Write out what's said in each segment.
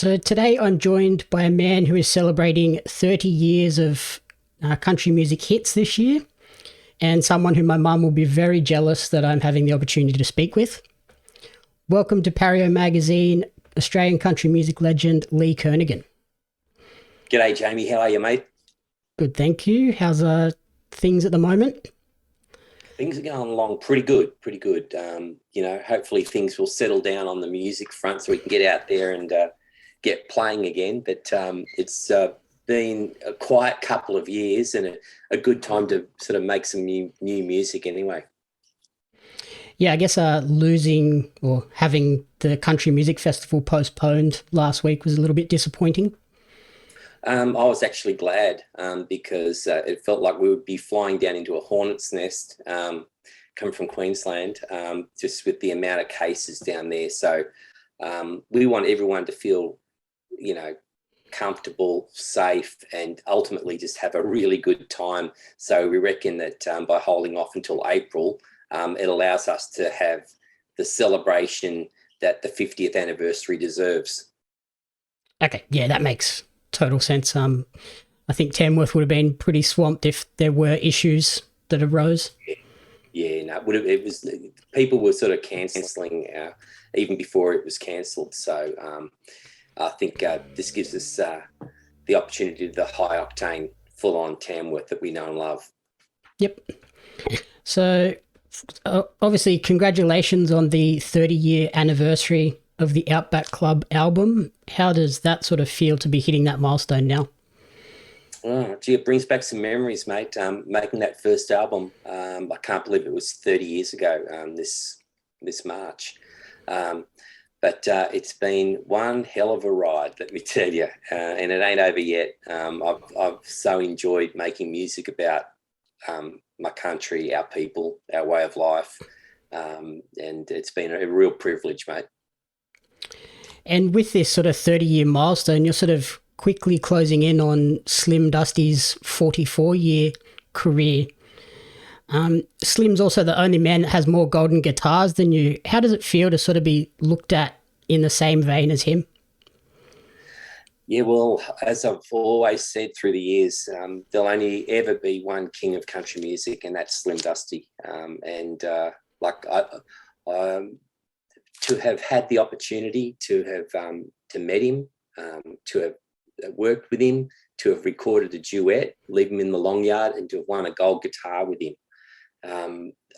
So today I'm joined by a man who is celebrating 30 years of country music hits this year, and someone who my mum will be very jealous that I'm having the opportunity to speak with. Welcome to Pario magazine, Australian country music legend Lee Kernaghan. G'day, Jamie. How are you, mate? Good, thank you. How's things at the moment? Things are going along pretty good, pretty good. Hopefully things will settle down on the music front so we can get out there and get playing again. But it's been a quiet couple of years and a good time to sort of make some new music anyway. Yeah, I guess losing or having the Country Music Festival postponed last week was a little bit disappointing. I was actually glad because it felt like we would be flying down into a hornet's nest, come from Queensland, just with the amount of cases down there. So we want everyone to feel, comfortable, safe, and ultimately just have a really good time. So we reckon that by holding off until April, it allows us to have the celebration that the 50th anniversary deserves. Okay, yeah, that makes total sense. I think Tamworth would have been pretty swamped if there were issues that arose. Yeah, no, it was people were sort of cancelling even before it was cancelled. So I think this gives us the opportunity to the high octane, full on Tamworth that we know and love. Yep. So obviously, congratulations on the 30-year anniversary of the Outback Club album. How does that sort of feel to be hitting that milestone now? Oh, gee, it brings back some memories, mate. Making that first album, I can't believe it was 30 years ago. This March, but it's been one hell of a ride, let me tell you. And it ain't over yet. I've so enjoyed making music about my country, our people, our way of life, and it's been a real privilege, mate. And with this sort of 30-year milestone, you're sort of quickly closing in on Slim Dusty's 44-year career. Slim's also the only man that has more golden guitars than you. How does it feel to sort of be looked at in the same vein as him? Yeah, well, as I've always said through the years, there'll only ever be one king of country music, and that's Slim Dusty. To have had the opportunity to have to met him, to have worked with him, to have recorded a duet, leave him in the long yard, and to have won a gold guitar with him.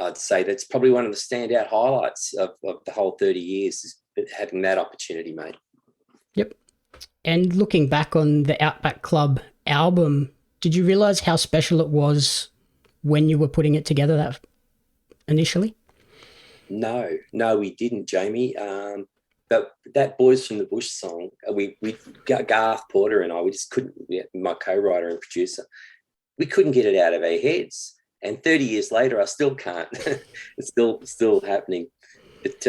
I'd say that's probably one of the standout highlights of the whole 30 years, is having that opportunity, mate. Yep. And looking back on the Outback Club album, did you realise how special it was when you were putting it together that initially? No, we didn't, Jamie. But that Boys from the Bush song, we Garth Porter and I, we just couldn't, my co-writer and producer, we couldn't get it out of our heads. And 30 years later, I still can't. It's still happening. But,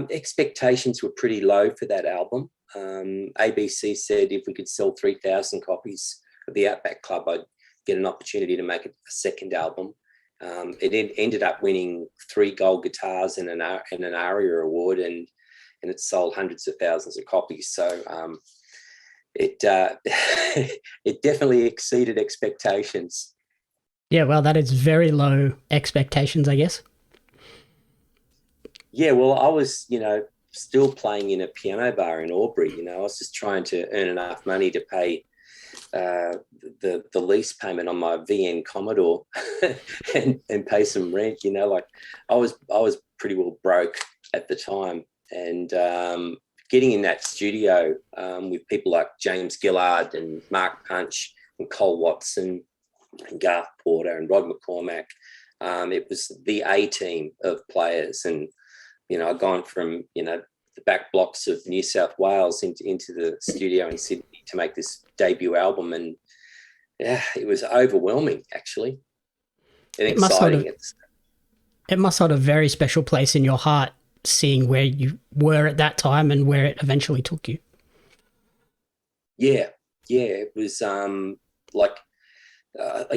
expectations were pretty low for that album. ABC said if we could sell 3,000 copies of the Outback Club, I'd get an opportunity to make a second album. It ended up winning 3 gold guitars and an ARIA award, and it sold hundreds of thousands of copies. So it it definitely exceeded expectations. Yeah, well, that is very low expectations, I guess. Yeah, well, I was, still playing in a piano bar in Albury. I was just trying to earn enough money to pay the lease payment on my VN Commodore and pay some rent. I was pretty well broke at the time, and getting in that studio with people like James Gillard and Mark Punch and Cole Watson and Garth Porter and Rod McCormack, it was the A team of players. And I'd gone from the back blocks of New South Wales into the studio in Sydney to make this debut album, and yeah, it was overwhelming, actually, and exciting. It must hold a very special place in your heart, seeing where you were at that time and where it eventually took you. Yeah, it was I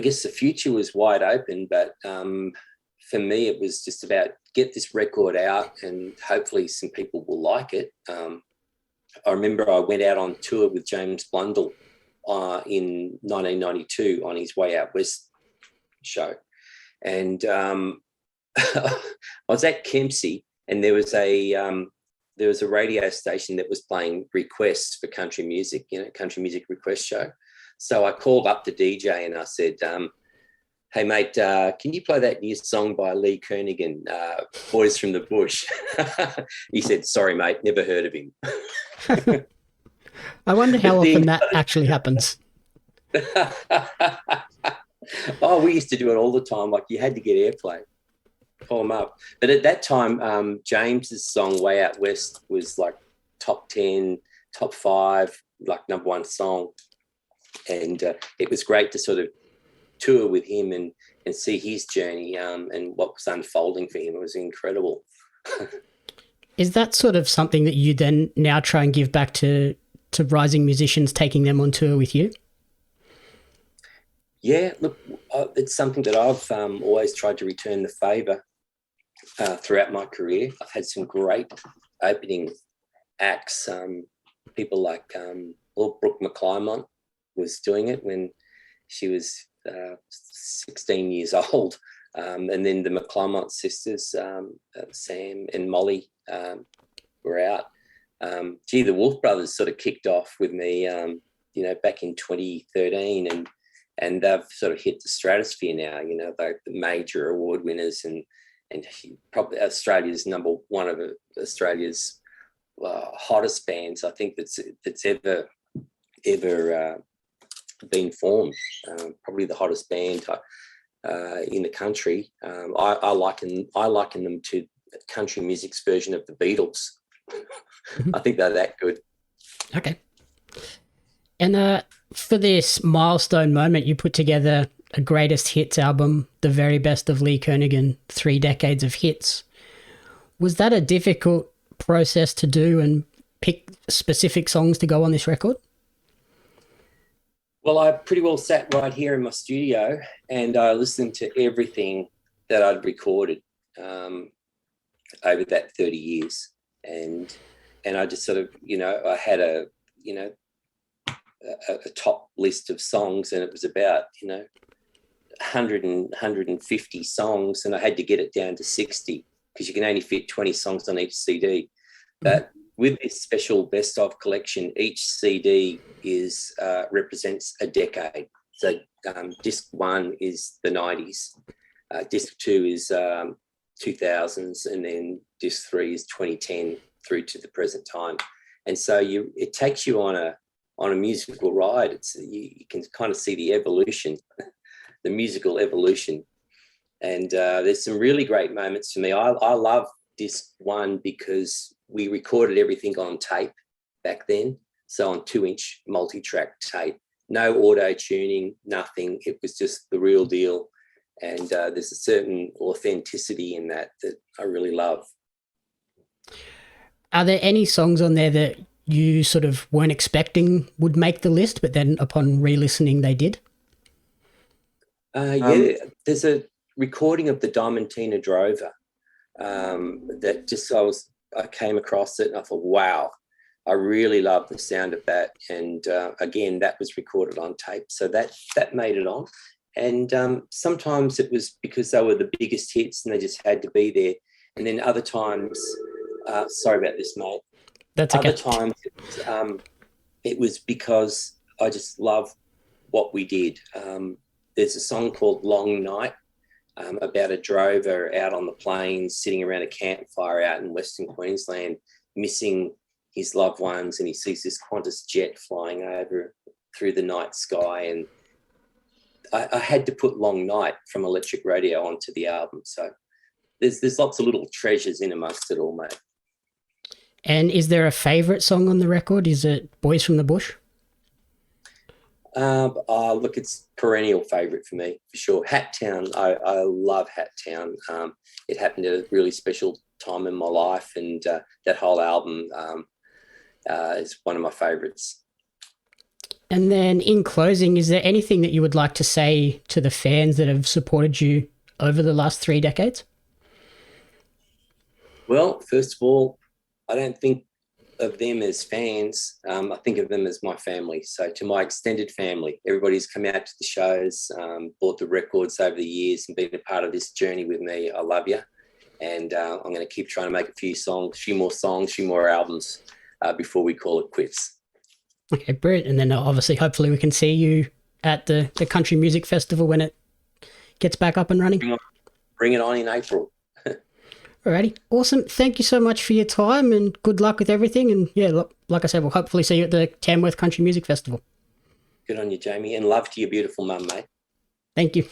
guess the future was wide open, but for me, it was just about get this record out and hopefully some people will like it. I remember I went out on tour with James Blundell in 1992 on his Way Out West show. And I was at Kempsey, and there was a radio station that was playing requests for country music, country music request show. So I called up the DJ and I said, hey, mate, can you play that new song by Lee Kernaghan, Boys from the Bush? He said, sorry, mate, never heard of him. I wonder how often that actually happens. Oh, we used to do it all the time. Like, you had to get airplay. Call them up. But at that time, James's song Way Out West was like top 10, top 5, like #1 song. And it was great to sort of tour with him and see his journey and what was unfolding for him. It was incredible. Is that sort of something that you then now try and give back to rising musicians, taking them on tour with you? Yeah, look, it's something that I've always tried to return the favour throughout my career. I've had some great opening acts. People like Brooke McClymont was doing it when she was 16 years old. And then the McClymont sisters, Sam and Molly, were out. The Wolf Brothers sort of kicked off with me, back in 2013, and they've sort of hit the stratosphere now. They're the major award winners and probably Australia's #1 of Australia's hottest bands, I think, that's ever been formed. Probably the hottest band in the country. I liken them to country music's version of the Beatles. I think they're that good. Okay. And for this milestone moment, you put together a greatest hits album, The Very Best of Lee Kernaghan, 3 decades of hits. Was that a difficult process to do and pick specific songs to go on this record? Well, I pretty well sat right here in my studio and I listened to everything that I'd recorded over that 30 years. And I just sort of, I had a top list of songs, and it was about, 150 songs, and I had to get it down to 60 because you can only fit 20 songs on each CD. But with this special best of collection, each CD represents a decade. So disc 1 is the 90s, disc 2 is 2000s, and then disc 3 is 2010 through to the present time. And so it takes you on a musical ride. You can kind of see the evolution, the musical evolution. And there's some really great moments for me. I love disc 1 because we recorded everything on tape back then. So on 2-inch multi-track tape, no auto-tuning, nothing. It was just the real deal. And there's a certain authenticity in that I really love. Are there any songs on there that you sort of weren't expecting would make the list, but then upon re-listening they did? Yeah, there's a recording of the Diamantina Drover that just I came across it and I thought, wow, I really love the sound of that. And again, that was recorded on tape, so that made it on. And sometimes it was because they were the biggest hits and they just had to be there. And then other times, sorry about this, mate. That's okay. Other times it was because I just love what we did. There's a song called Long Night about a drover out on the plains sitting around a campfire out in Western Queensland, missing his loved ones, and he sees this Qantas jet flying over through the night sky. And I had to put Long Night from Electric Radio onto the album. So there's lots of little treasures in amongst it all, mate. And is there a favourite song on the record? Is it Boys from the Bush? Look, it's perennial favourite for me, for sure. Hat Town, I love Hat Town. It happened at a really special time in my life, and that whole album is one of my favourites. And then in closing, is there anything that you would like to say to the fans that have supported you over the last 3 decades? Well, first of all, I don't think of them as fans, I think of them as my family. So to my extended family, everybody's come out to the shows, bought the records over the years and been a part of this journey with me. I love you. And I'm going to keep trying to make a few more albums before we call it quits. Okay, brilliant. And then obviously, hopefully we can see you at the Country Music Festival when it gets back up and running. Bring it on in April. Alrighty, awesome. Thank you so much for your time and good luck with everything. And yeah, like I said, we'll hopefully see you at the Tamworth Country Music Festival. Good on you, Jamie, and love to your beautiful mum, mate. Thank you.